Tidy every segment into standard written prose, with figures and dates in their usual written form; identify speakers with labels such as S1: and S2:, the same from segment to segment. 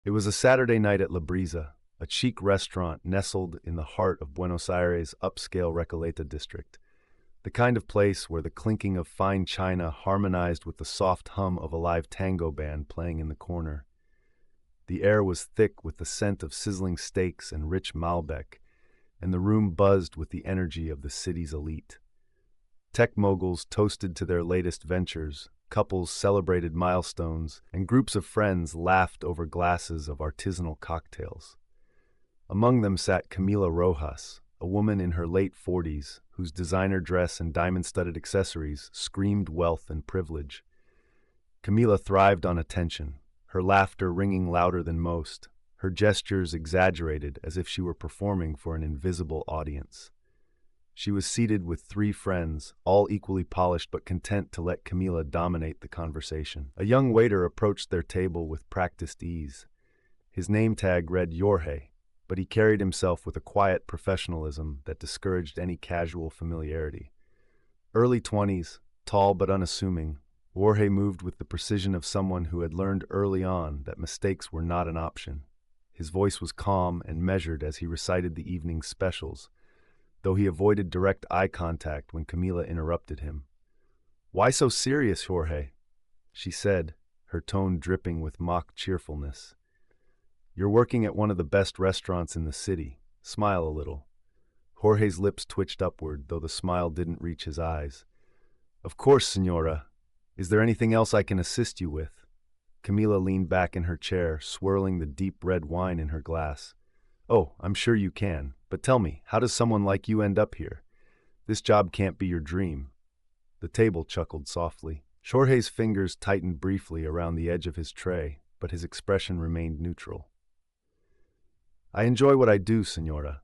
S1: It was a Saturday night at La Brisa, a chic restaurant nestled in the heart of Buenos Aires' upscale Recoleta district, the kind of place where the clinking of fine china harmonized with the soft hum of a live tango band playing in the corner. The air was thick with the scent of sizzling steaks and rich Malbec, and the room buzzed with the energy of the city's elite. Tech moguls toasted to their latest ventures, couples celebrated milestones, and groups of friends laughed over glasses of artisanal cocktails. Among them sat Camila Rojas, a woman in her late 40s whose designer dress and diamond-studded accessories screamed wealth and privilege. Camila thrived on attention, her laughter ringing louder than most, her gestures exaggerated as if she were performing for an invisible audience. She was seated with three friends, all equally polished but content to let Camila dominate the conversation. A young waiter approached their table with practiced ease. His name tag read Jorge, but he carried himself with a quiet professionalism that discouraged any casual familiarity. Early 20s, tall but unassuming, Jorge moved with the precision of someone who had learned early on that mistakes were not an option. His voice was calm and measured as he recited the evening's specials, though he avoided direct eye contact when Camila interrupted him. "Why so serious, Jorge?" she said, her tone dripping with mock cheerfulness. "You're working at one of the best restaurants in the city. Smile a little." Jorge's lips twitched upward, though the smile didn't reach his eyes. "Of course, senora. Is there anything else I can assist you with?" Camila leaned back in her chair, swirling the deep red wine in her glass. "Oh, I'm sure you can. But tell me, how does someone like you end up here? This job can't be your dream." The table chuckled softly. Jorge's fingers tightened briefly around the edge of his tray, but his expression remained neutral. "I enjoy what I do, senora."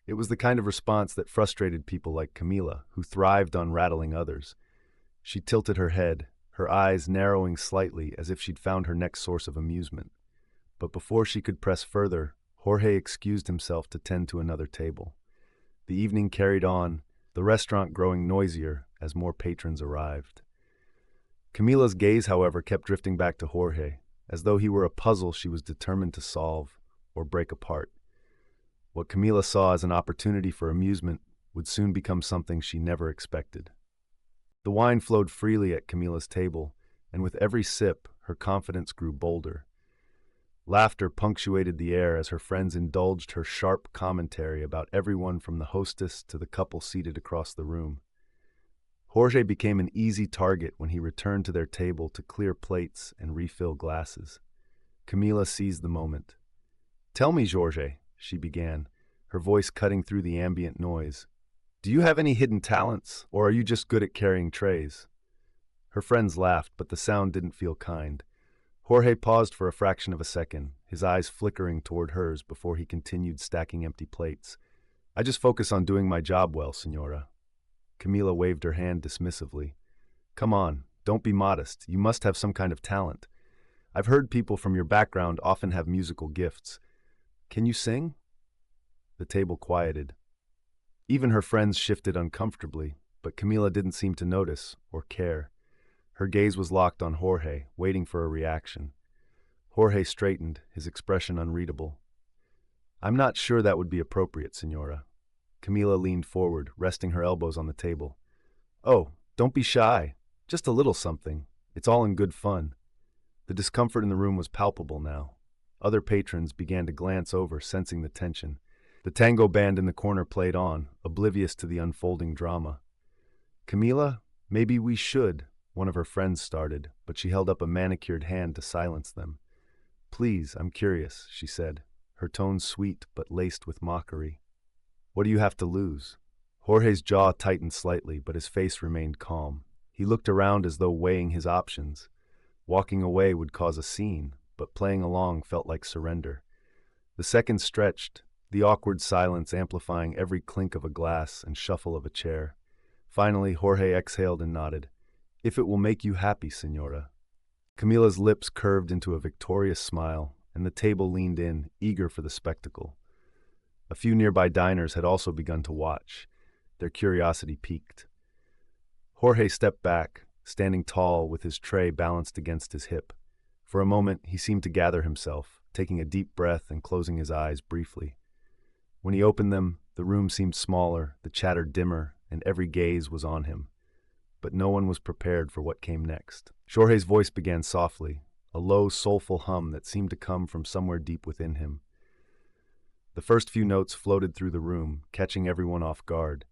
S1: It was the kind of response that frustrated people like Camila, who thrived on rattling others. She tilted her head, her eyes narrowing slightly as if she'd found her next source of amusement. But before she could press further, Jorge excused himself to tend to another table. The evening carried on, the restaurant growing noisier as more patrons arrived. Camila's gaze, however, kept drifting back to Jorge, as though he were a puzzle she was determined to solve or break apart. What Camila saw as an opportunity for amusement would soon become something she never expected. The wine flowed freely at Camila's table, and with every sip, her confidence grew bolder. Laughter punctuated the air as her friends indulged her sharp commentary about everyone from the hostess to the couple seated across the room. Jorge became an easy target when he returned to their table to clear plates and refill glasses. Camila seized the moment. "Tell me, Jorge," she began, her voice cutting through the ambient noise. "Do you have any hidden talents, or are you just good at carrying trays?" Her friends laughed, but the sound didn't feel kind. Jorge paused for a fraction of a second, his eyes flickering toward hers before he continued stacking empty plates. "I just focus on doing my job well, senora." Camila waved her hand dismissively. "Come on, don't be modest. You must have some kind of talent. I've heard people from your background often have musical gifts. Can you sing?" The table quieted. Even her friends shifted uncomfortably, but Camila didn't seem to notice or care. Her gaze was locked on Jorge, waiting for a reaction. Jorge straightened, his expression unreadable. "I'm not sure that would be appropriate, senora." Camila leaned forward, resting her elbows on the table. "Oh, don't be shy. Just a little something. It's all in good fun." The discomfort in the room was palpable now. Other patrons began to glance over, sensing the tension. The tango band in the corner played on, oblivious to the unfolding drama. "Camila, maybe we should," one of her friends started, but she held up a manicured hand to silence them. "Please, I'm curious," she said, her tone sweet but laced with mockery. "What do you have to lose?" Jorge's jaw tightened slightly, but his face remained calm. He looked around as though weighing his options. Walking away would cause a scene, but playing along felt like surrender. The seconds stretched, the awkward silence amplifying every clink of a glass and shuffle of a chair. Finally, Jorge exhaled and nodded. "If it will make you happy, senora." Camila's lips curved into a victorious smile, and the table leaned in, eager for the spectacle. A few nearby diners had also begun to watch, their curiosity piqued. Jorge stepped back, standing tall with his tray balanced against his hip. For a moment, he seemed to gather himself, taking a deep breath and closing his eyes briefly. When he opened them, the room seemed smaller, the chatter dimmer, and every gaze was on him. But no one was prepared for what came next. Jorge's voice began softly, a low, soulful hum that seemed to come from somewhere deep within him. The first few notes floated through the room, catching everyone off guard.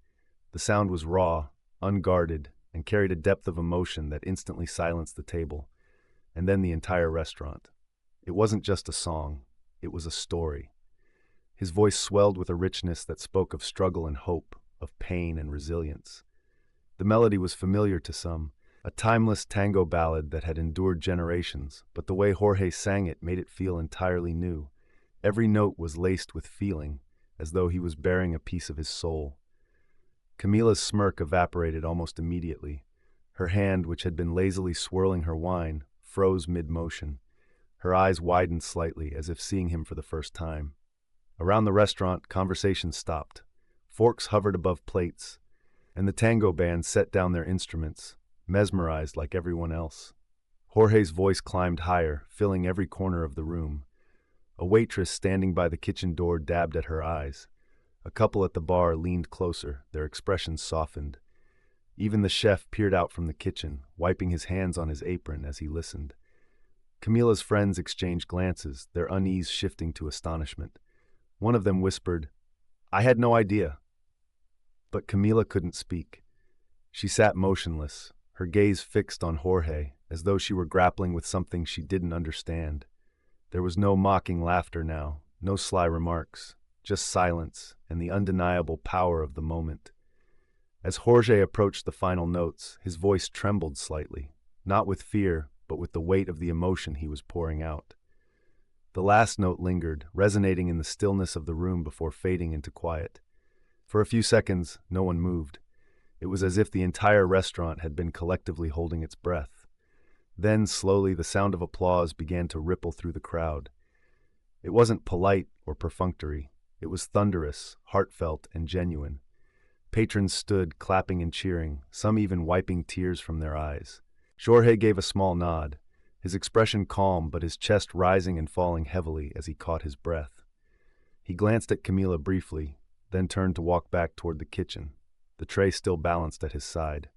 S1: The sound was raw, unguarded, and carried a depth of emotion that instantly silenced the table, and then the entire restaurant. It wasn't just a song, it was a story. His voice swelled with a richness that spoke of struggle and hope, of pain and resilience. The melody was familiar to some, a timeless tango ballad that had endured generations, but the way Jorge sang it made it feel entirely new. Every note was laced with feeling, as though he was bearing a piece of his soul. Camila's smirk evaporated almost immediately. Her hand, which had been lazily swirling her wine, froze mid-motion. Her eyes widened slightly, as if seeing him for the first time. Around the restaurant, conversation stopped. Forks hovered above plates, and the tango band set down their instruments, mesmerized like everyone else. Jorge's voice climbed higher, filling every corner of the room. A waitress standing by the kitchen door dabbed at her eyes. A couple at the bar leaned closer, their expressions softened. Even the chef peered out from the kitchen, wiping his hands on his apron as he listened. Camila's friends exchanged glances, their unease shifting to astonishment. One of them whispered, "I had no idea." But Camila couldn't speak. She sat motionless, her gaze fixed on Jorge, as though she were grappling with something she didn't understand. There was no mocking laughter now, no sly remarks, just silence and the undeniable power of the moment. As Jorge approached the final notes, his voice trembled slightly, not with fear, but with the weight of the emotion he was pouring out. The last note lingered, resonating in the stillness of the room before fading into quiet. For a few seconds, no one moved. It was as if the entire restaurant had been collectively holding its breath. Then, slowly, the sound of applause began to ripple through the crowd. It wasn't polite or perfunctory. It was thunderous, heartfelt, and genuine. Patrons stood, clapping and cheering, some even wiping tears from their eyes. Jorge gave a small nod, his expression calm but his chest rising and falling heavily as he caught his breath. He glanced at Camila briefly, then turned to walk back toward the kitchen, the tray still balanced at his side.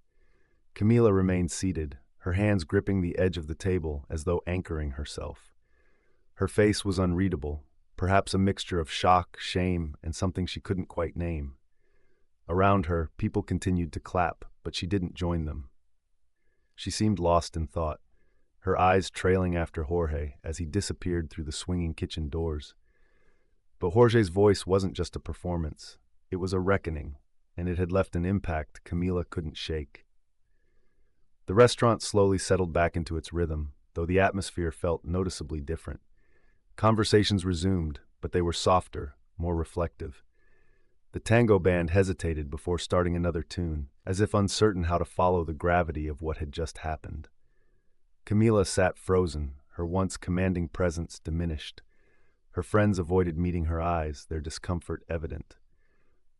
S1: Camila remained seated, her hands gripping the edge of the table as though anchoring herself. Her face was unreadable, perhaps a mixture of shock, shame, and something she couldn't quite name. Around her, people continued to clap, but she didn't join them. She seemed lost in thought, her eyes trailing after Jorge as he disappeared through the swinging kitchen doors. But Jorge's voice wasn't just a performance, it was a reckoning, and it had left an impact Camila couldn't shake. The restaurant slowly settled back into its rhythm, though the atmosphere felt noticeably different. Conversations resumed, but they were softer, more reflective. The tango band hesitated before starting another tune, as if uncertain how to follow the gravity of what had just happened. Camila sat frozen, her once commanding presence diminished. Her friends avoided meeting her eyes, their discomfort evident.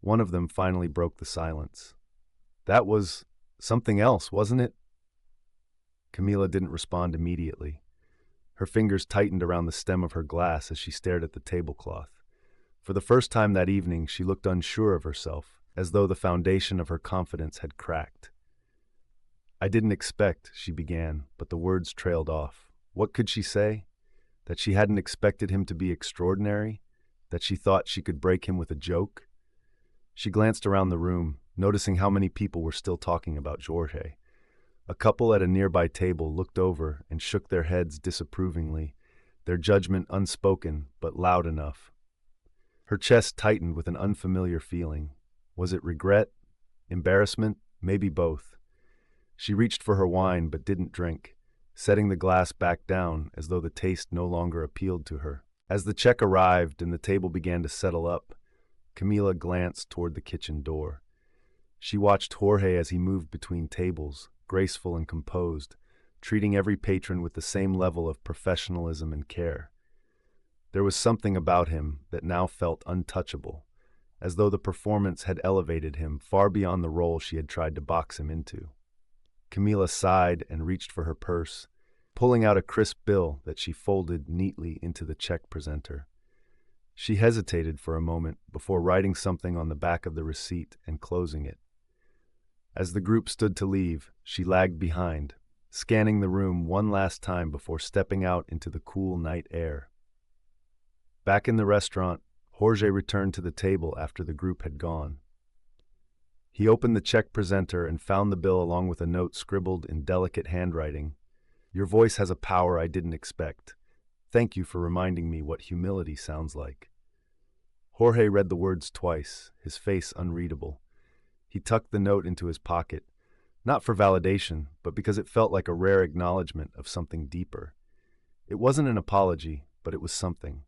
S1: One of them finally broke the silence. "That was something else, wasn't it?" Camila didn't respond immediately. Her fingers tightened around the stem of her glass as she stared at the tablecloth. For the first time that evening, she looked unsure of herself, as though the foundation of her confidence had cracked. "I didn't expect," she began, but the words trailed off. What could she say? That she hadn't expected him to be extraordinary? That she thought she could break him with a joke? She glanced around the room, noticing how many people were still talking about Jorge. A couple at a nearby table looked over and shook their heads disapprovingly, their judgment unspoken but loud enough. Her chest tightened with an unfamiliar feeling. Was it regret? Embarrassment? Maybe both. She reached for her wine but didn't drink, setting the glass back down as though the taste no longer appealed to her. As the check arrived and the table began to settle up, Camila glanced toward the kitchen door. She watched Jorge as he moved between tables, graceful and composed, treating every patron with the same level of professionalism and care. There was something about him that now felt untouchable, as though the performance had elevated him far beyond the role she had tried to box him into. Camila sighed and reached for her purse. pulling out a crisp bill that she folded neatly into the check presenter. She hesitated for a moment before writing something on the back of the receipt and closing it. As the group stood to leave, she lagged behind, scanning the room one last time before stepping out into the cool night air. Back in the restaurant, Jorge returned to the table after the group had gone. He opened the check presenter and found the bill along with a note scribbled in delicate handwriting. "Your voice has a power I didn't expect. Thank you for reminding me what humility sounds like." Jorge read the words twice, his face unreadable. He tucked the note into his pocket, not for validation, but because it felt like a rare acknowledgement of something deeper. It wasn't an apology, but it was something.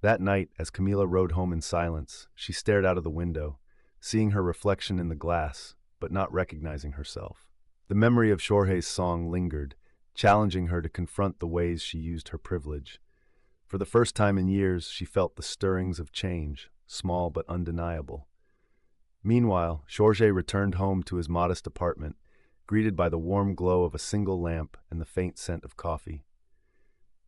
S1: That night, as Camila rode home in silence, she stared out of the window, seeing her reflection in the glass, but not recognizing herself. The memory of Jorge's song lingered, challenging her to confront the ways she used her privilege. For the first time in years, she felt the stirrings of change, small but undeniable. Meanwhile, Jorge returned home to his modest apartment, greeted by the warm glow of a single lamp and the faint scent of coffee.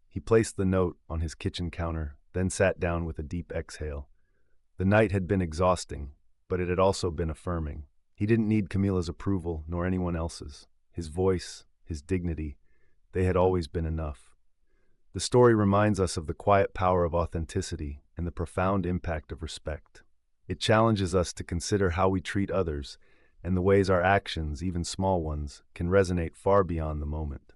S1: He placed the note on his kitchen counter, then sat down with a deep exhale. The night had been exhausting, but it had also been affirming. He didn't need Camila's approval, nor anyone else's. His voice, his dignity, they had always been enough. The story reminds us of the quiet power of authenticity and the profound impact of respect. It challenges us to consider how we treat others and the ways our actions, even small ones, can resonate far beyond the moment.